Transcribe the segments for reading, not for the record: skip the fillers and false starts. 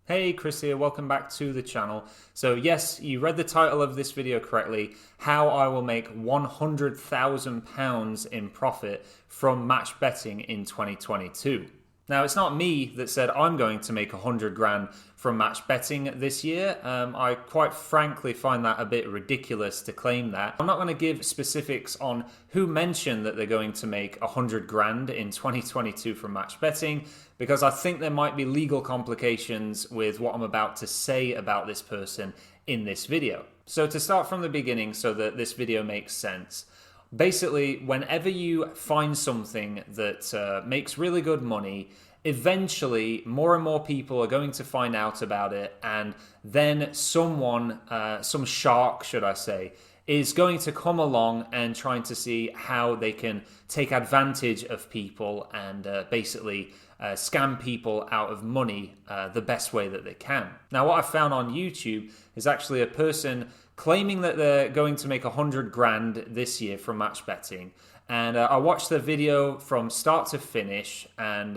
Hey, Chris here, welcome back to the channel. So yes, you read the title of this video correctly, how I will make £100,000 in profit from match betting in 2022. Now, it's not me that said I'm going to make 100 grand from match betting this year. I quite frankly find that a bit ridiculous to claim that. I'm not going to give specifics on who mentioned that they're going to make 100 grand in 2022 from match betting, because I think there might be legal complications with what I'm about to say about this person in this video. So to start from the beginning so that this video makes sense, basically, whenever you find something that makes really good money, eventually more and more people are going to find out about it, and then someone, some shark, should I say, is going to come along and trying to see how they can take advantage of people and basically scam people out of money the best way that they can. Now, what I found on YouTube is actually a person claiming that they're going to make 100 grand this year from match betting. And I watched the video from start to finish, and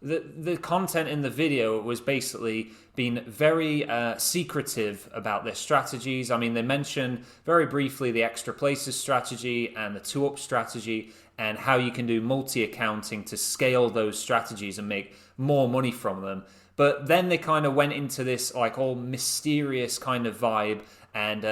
the content in the video was basically being very secretive about their strategies. I mean, they mentioned very briefly the extra places strategy and the 2-up strategy, and how you can do multi-accounting to scale those strategies and make more money from them. But then they kind of went into this like all mysterious kind of vibe, and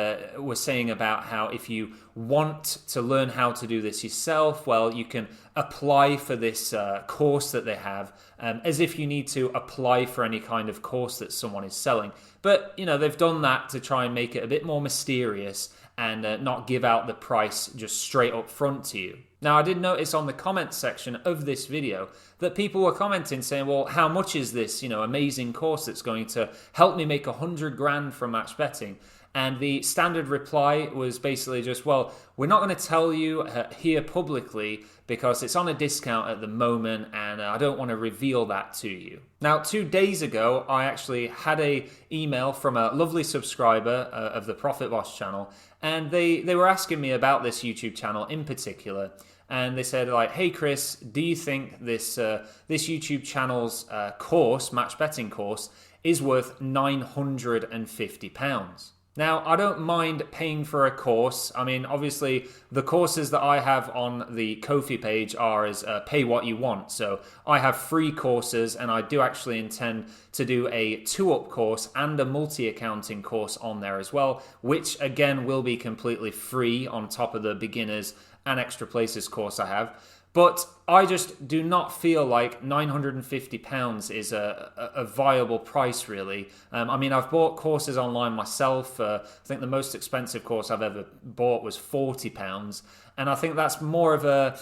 were saying about how if you want to learn how to do this yourself, well, you can apply for this course that they have, as if you need to apply for any kind of course that someone is selling. But, you know, they've done that to try and make it a bit more mysterious and not give out the price just straight up front to you. Now, I did notice on the comment section of this video that people were commenting saying, well, how much is this, amazing course that's going to help me make 100 grand from match betting? And the standard reply was basically just, well, we're not going to tell you here publicly because it's on a discount at the moment, and I don't want to reveal that to you. Now, 2 days ago, I actually had an email from a lovely subscriber of the Profit Boss channel, and they were asking me about this YouTube channel in particular. And they said, like, hey, Chris, do you think this YouTube channel's course, match betting course, is worth £950? Now, I don't mind paying for a course. I mean, obviously, the courses that I have on the Ko-fi page are as pay what you want. So I have free courses, and I do actually intend to do a 2-up course and a multi-accounting course on there as well, which again will be completely free on top of the beginners and extra places course I have. But I just do not feel like £950 is a viable price, really. I mean, I've bought courses online myself. I think the most expensive course I've ever bought was £40, and I think that's more of a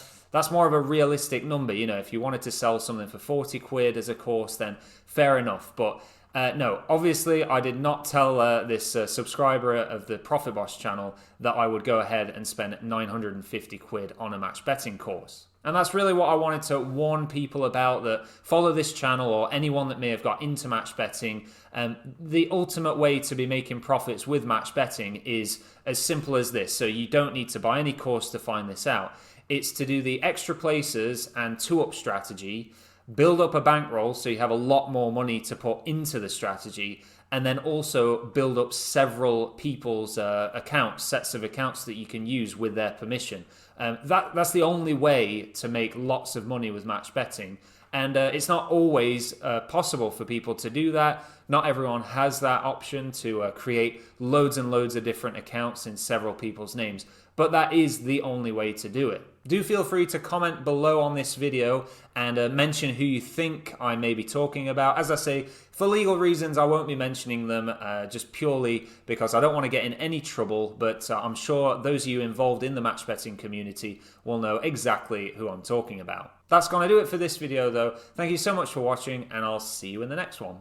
realistic number. If you wanted to sell something for 40 quid as a course, then fair enough. But no, obviously, I did not tell this subscriber of the Profit Boss channel that I would go ahead and spend 950 quid on a match betting course. And that's really what I wanted to warn people about that follow this channel, or anyone that may have got into match betting. The ultimate way to be making profits with match betting is as simple as this. So you don't need to buy any course to find this out. It's to do the extra places and 2-up strategy, build up a bankroll so you have a lot more money to put into the strategy, and then also build up several people's accounts, sets of accounts that you can use with their permission. That's the only way to make lots of money with match betting. And it's not always possible for people to do that. Not everyone has that option to create loads and loads of different accounts in several people's names. But that is the only way to do it. Do feel free to comment below on this video and mention who you think I may be talking about. As I say, for legal reasons, I won't be mentioning them just purely because I don't want to get in any trouble. But I'm sure those of you involved in the match betting community will know exactly who I'm talking about. That's going to do it for this video, though. Thank you so much for watching, and I'll see you in the next one.